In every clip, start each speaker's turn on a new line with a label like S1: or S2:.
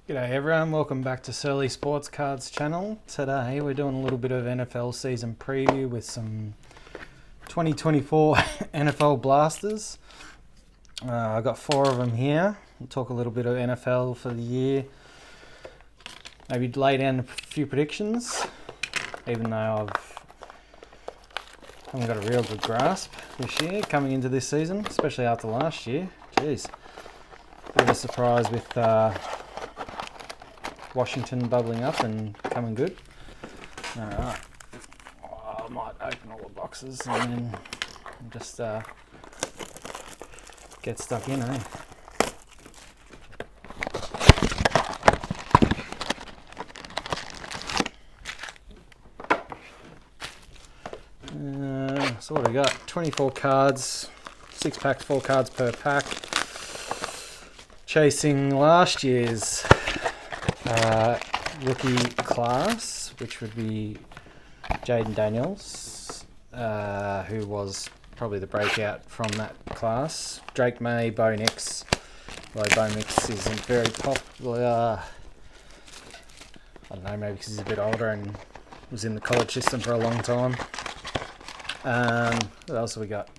S1: G'day everyone, welcome back to Surly Sports Cards channel. Today we're doing a little bit of NFL season preview with some 2024 NFL blasters. I've got 4 of them here. We'll talk a little bit of NFL for the year. Maybe lay down a few predictions, even though I haven't got a real good grasp this year coming into this season, especially after last year. Jeez, bit of a surprise with Washington bubbling up and coming good. Alright, I might open all the boxes and then just get stuck in, eh? So what do we got? 24 cards, 6 packs, 4 cards per pack. Chasing last year's rookie class, which would be Jaden Daniels, who was probably the breakout from that class. Drake May, Bo Nix, although Bo Nix isn't very popular. I don't know, maybe because he's a bit older and was in the college system for a long time. What else have we got?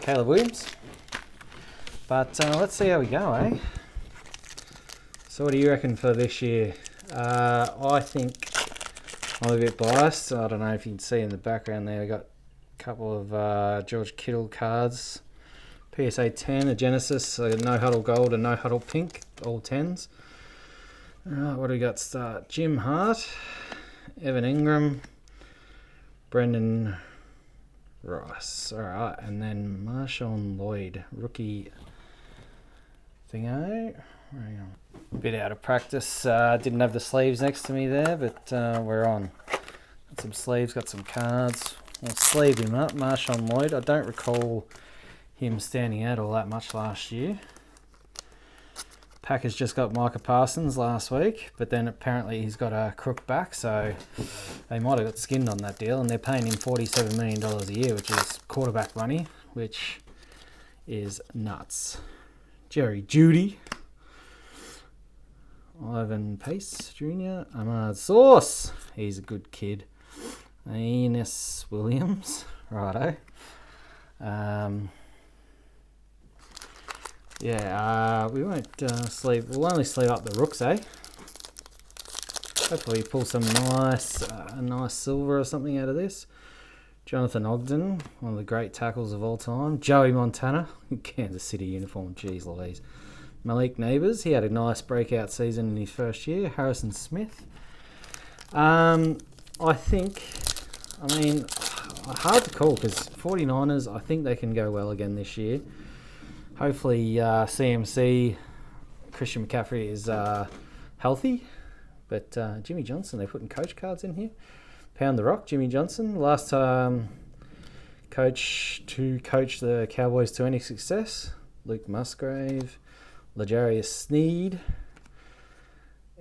S1: Caleb Williams. But let's see how we go, eh? So what do you reckon for this year? I think I'm a bit biased. I don't know if you can see in the background there, we got a couple of George Kittle cards. PSA 10, a Genesis, a No Huddle Gold, a No Huddle Pink, all 10s. Alright, what do we got to start? Jim Hart, Evan Ingram, Brendan Rice. Alright, and then Marshawn Lloyd, rookie thingo. A bit out of practice, didn't have the sleeves next to me there, but we're on. Got some sleeves, got some cards. We'll sleeve him up, Marshawn Lloyd. I don't recall him standing out all that much last year. Packers just got Micah Parsons last week, but then apparently he's got a crook back, so they might have got skinned on that deal, and they're paying him $47 million a year, which is quarterback money, which is nuts. Jerry Jeudy. Ivan Pace Jr. Ahmad Sauce. He's a good kid. Enos Williams. Righto. We won't sleeve. We'll only sleeve up the rooks, eh? Hopefully pull some nice, a nice silver or something out of this. Jonathan Ogden, one of the great tackles of all time. Joey Montana, Kansas City uniform. Jeez Louise. Malik Neighbours, he had a nice breakout season in his first year. Harrison Smith. I think, hard to call because 49ers, I think they can go well again this year. Hopefully CMC, Christian McCaffrey is healthy. But Jimmy Johnson, they're putting coach cards in here. Pound the Rock, Jimmy Johnson. Last time coach the Cowboys to any success. Luke Musgrave. L'Jarius Sneed,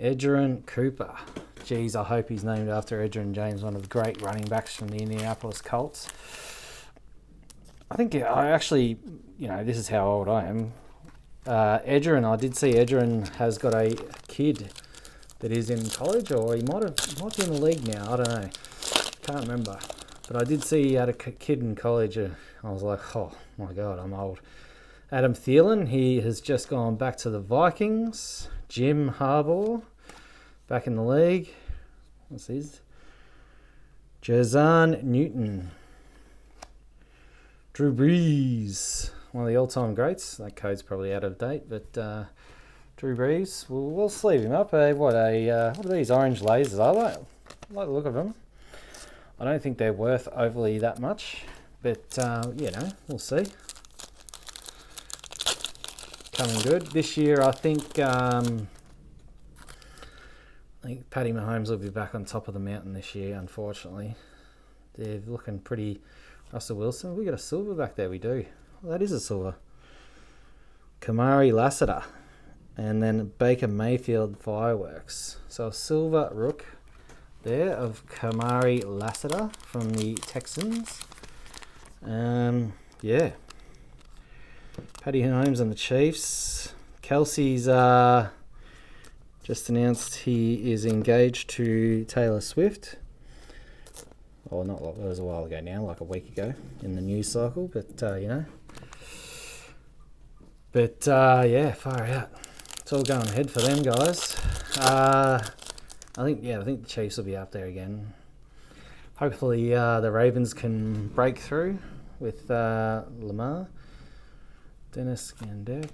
S1: Edgerrin Cooper. Geez, I hope he's named after Edgerrin James, one of the great running backs from the Indianapolis Colts. I think I actually, this is how old I am. Edgerrin, I did see Edgerrin has got a kid that is in college, or he might be in the league now. I don't know. Can't remember. But I did see he had a kid in college. I was like, oh my God, I'm old. Adam Thielen, he has just gone back to the Vikings. Jim Harbaugh, back in the league. What's his? Jazan Newton. Drew Brees, one of the all-time greats. That code's probably out of date, but Drew Brees, we'll sleeve him up. What are these orange lasers? I like the look of them. I don't think they're worth overly that much, but we'll see. Coming good this year. I think Patty Mahomes will be back on top of the mountain this year. Unfortunately, they're looking pretty. Russell Wilson, we got a silver back there. We do. Well, that is a silver. Kamari Lassiter, and then Baker Mayfield fireworks. So a silver rook there of Kamari Lassiter from the Texans. Patty Mahomes and the Chiefs. Kelsey's just announced he is engaged to Taylor Swift. Well, not like, it was a while ago now, like a week ago in the news cycle, but you know. But yeah, far out. It's all going ahead for them guys. I think the Chiefs will be up there again. Hopefully the Ravens can break through with Lamar, Dennis Gandek,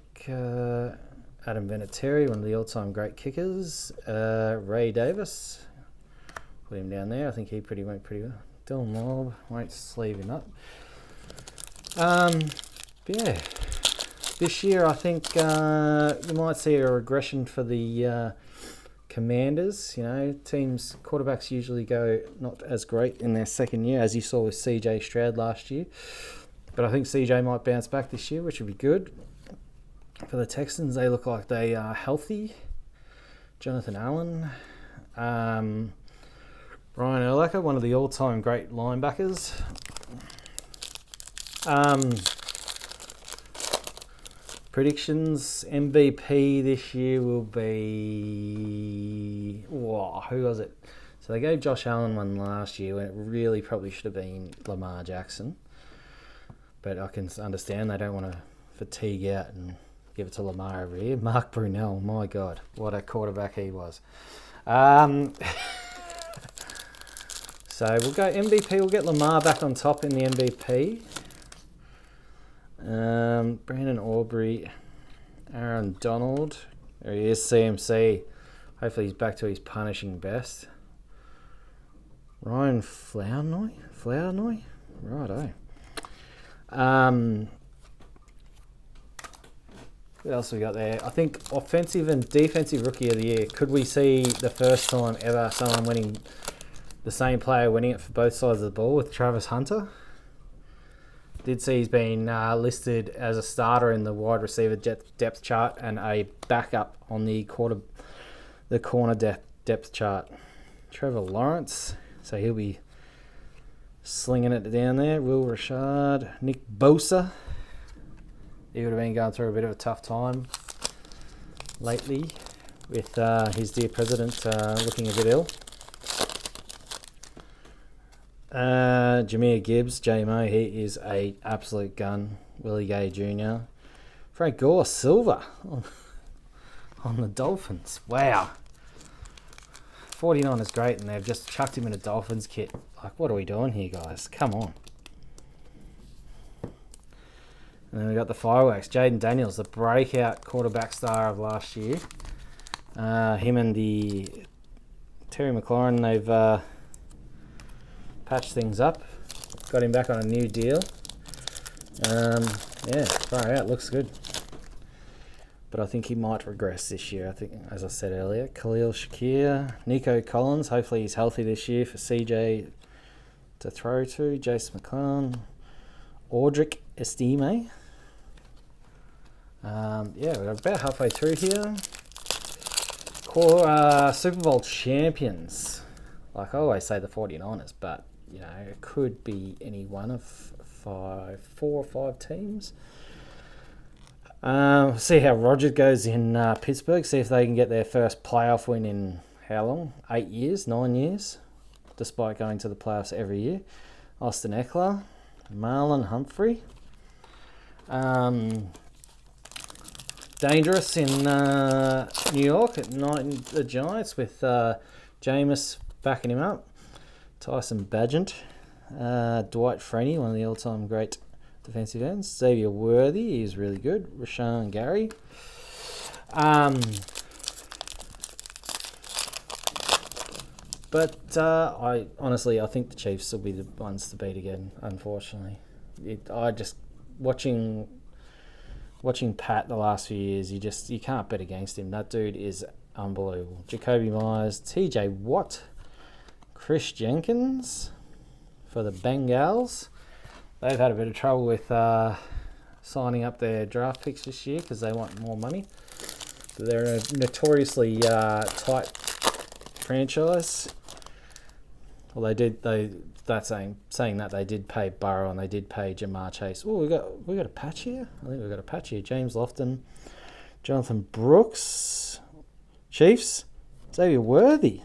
S1: Adam Vinatieri, one of the all-time great kickers, Ray Davis, put him down there. I think he went pretty well. Dylan Lobb, won't sleeve him up. But yeah, this year I think you might see a regression for the Commanders. You know, teams, quarterbacks usually go not as great in their second year, as you saw with CJ Stroud last year. But I think CJ might bounce back this year, which would be good. For the Texans, they look like they are healthy. Jonathan Allen. Brian Urlacher, one of the all-time great linebackers. Predictions, MVP this year will be... Whoa, who was it? So they gave Josh Allen one last year when it really probably should have been Lamar Jackson. But I can understand they don't want to fatigue out and give it to Lamar every year. Mark Brunell, my God, what a quarterback he was. So we'll go MVP. We'll get Lamar back on top in the MVP. Brandon Aubrey, Aaron Donald. There he is, CMC. Hopefully he's back to his punishing best. Ryan Flournoy? Righto. What else we got there? I think offensive and defensive rookie of the year. Could we see the first time ever someone winning, the same player winning it for both sides of the ball with Travis Hunter? Did see he's been listed as a starter in the wide receiver depth chart and a backup on the corner depth chart. Trevor Lawrence, so he'll be slinging it down there. Will Rashad, Nick Bosa. He would have been going through a bit of a tough time lately with his dear president looking a bit ill. Jahmyr Gibbs, JMO, he is a absolute gun. Willie Gay Jr. Frank Gore, silver on the Dolphins. Wow. 49 is great, and they've just chucked him in a Dolphins kit. Like, what are we doing here, guys? Come on. And then we got the fireworks. Jaden Daniels, the breakout quarterback star of last year. Him and the Terry McLaurin, they've patched things up. Got him back on a new deal. Yeah, far out. Looks good. But I think he might regress this year. I think, as I said earlier, Khalil Shakir, Nico Collins. Hopefully he's healthy this year for CJ to throw to. Jace McClellan. Audric Estime. Yeah, we're about halfway through here. Super Bowl champions. Like I always say the 49ers, but you know, it could be any one of 4 or 5 teams. See how Roger goes in Pittsburgh. See if they can get their first playoff win in how long? 8 years, 9 years, despite going to the playoffs every year. Austin Eckler, Marlon Humphrey. Dangerous in New York at night. The Giants with Jameis backing him up. Tyson Bagent, Dwight Freeney, one of the all-time great defensive ends. Xavier Worthy is really good. Rashawn Gary. But I think the Chiefs will be the ones to beat again. Unfortunately, I just watching Pat the last few years. You can't bet against him. That dude is unbelievable. Jacoby Myers, T.J. Watt. Chris Jenkins for the Bengals. They've had a bit of trouble with signing up their draft picks this year because they want more money. They're a notoriously tight franchise. Well, saying that they did pay Burrow and they did pay Jamar Chase. Oh, we got a patch here. I think we got a patch here. James Lofton, Jonathan Brooks, Chiefs, Xavier Worthy.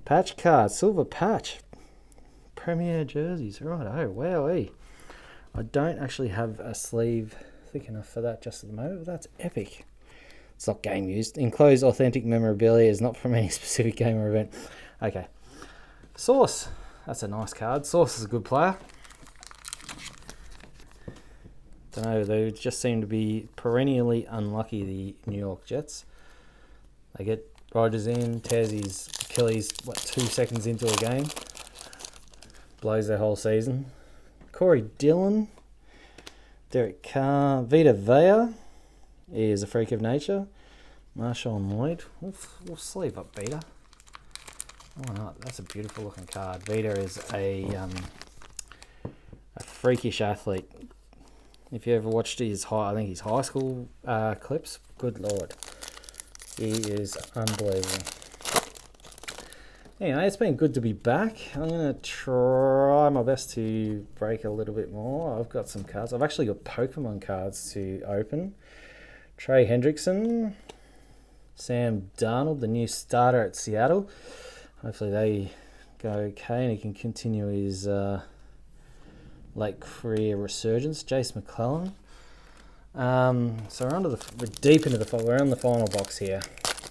S1: Patch card, silver patch. Premier jerseys, right? Oh, wowee. I don't actually have a sleeve thick enough for that just at the moment, but that's epic. It's not game used. Enclosed authentic memorabilia is not from any specific game or event. Okay. Sauce. That's a nice card. Sauce is a good player. Don't know, they just seem to be perennially unlucky, the New York Jets. They get Rodgers in, tears his Achilles, 2 seconds into a game. Blows their whole season. Corey Dillon. Derek Carr. Vita Vea. He is a freak of nature. Marshawn Lloyd. We'll sleeve up Vita. Why not? That's a beautiful looking card. Vita is a freakish athlete. If you ever watched his high school clips, good lord, he is unbelievable. Anyway, it's been good to be back. I'm going to try my best to break a little bit more. I've got some cards. I've actually got Pokemon cards to open. Trey Hendrickson, Sam Darnold, the new starter at Seattle. Hopefully they go okay and he can continue his late career resurgence. Jace McClellan. So we're deep into we're on the final box here.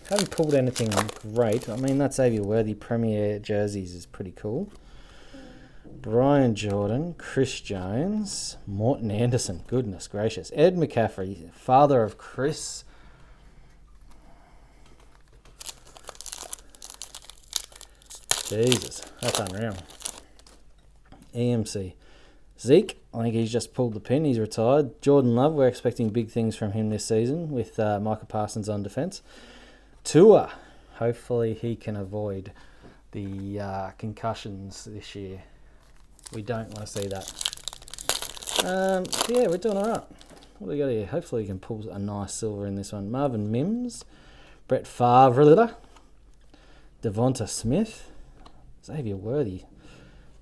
S1: Haven't pulled anything great. I mean, that Xavier Worthy Premier jerseys is pretty cool. Brian Jordan, Chris Jones, Morton Anderson, goodness gracious. Ed McCaffrey, father of Chris. Jesus, that's unreal. EMC. Zeke, I think he's just pulled the pin. He's retired. Jordan Love, we're expecting big things from him this season with Micah Parsons on defense. Tua, hopefully he can avoid the concussions this year. We don't want to see that. Yeah, we're doing all right. What do we got here? Hopefully we can pull a nice silver in this one. Marvin Mims, Brett Favre, Devonta Smith, Xavier Worthy.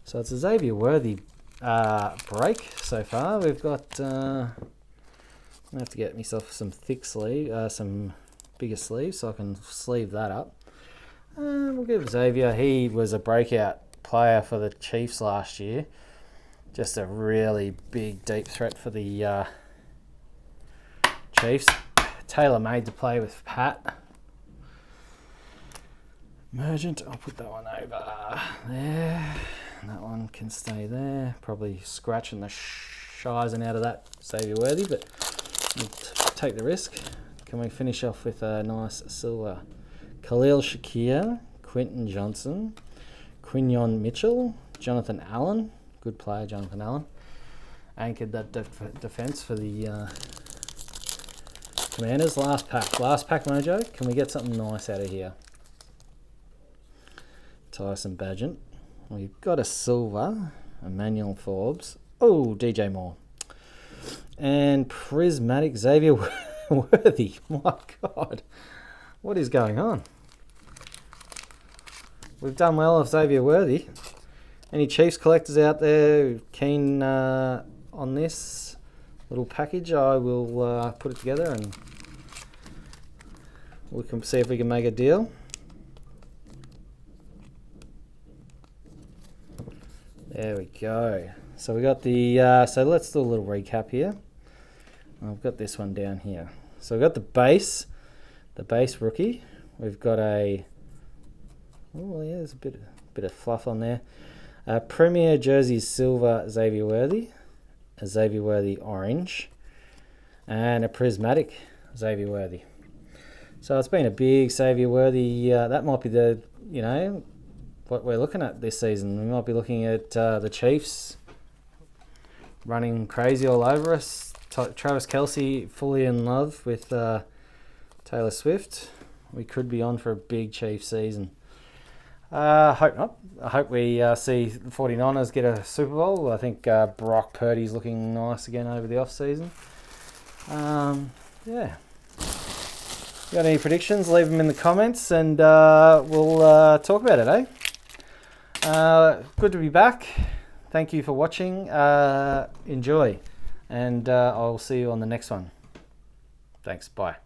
S1: So it's a Xavier Worthy break so far. We've got I have to get myself some thick sleeve, some bigger sleeves so I can sleeve that up. We'll give Xavier. He was a breakout player for the Chiefs last year. Just a really big, deep threat for the Chiefs. Tailor-made to play with Pat. Emergent. I'll put that one over there. That one can stay there. Probably scratching the shizing out of that Xavier Worthy, but we'll take the risk. Can we finish off with a nice silver? Khalil Shakir, Quentin Johnson, Quinyon Mitchell, Jonathan Allen. Good player, Jonathan Allen. Anchored that defense for the Commanders. Last pack mojo. Can we get something nice out of here? Tyson Badgett. We've got a silver, Emmanuel Forbes. Oh, DJ Moore. And prismatic Xavier Worthy. My God. What is going on? We've done well with Xavier Worthy. Any Chiefs collectors out there keen on this little package? I will put it together and we can see if we can make a deal. There we go. So we got the, so let's do a little recap here. I've got this one down here. So we've got the base rookie. We've got a, oh yeah, there's a bit of fluff on there. Premier jersey silver Xavier Worthy, a Xavier Worthy orange, and a prismatic Xavier Worthy. So it's been a big Xavier Worthy. That might be the, what we're looking at this season. We might be looking at the Chiefs running crazy all over us. Travis Kelce fully in love with Taylor Swift. We could be on for a big Chiefs season. Hope not. I hope we see the 49ers get a Super Bowl. I think Brock Purdy's looking nice again over the off-season. Yeah. Got any predictions? Leave them in the comments and we'll talk about it, eh? Good to be back. Thank you for watching. Enjoy. And I'll see you on the next one. Thanks. Bye.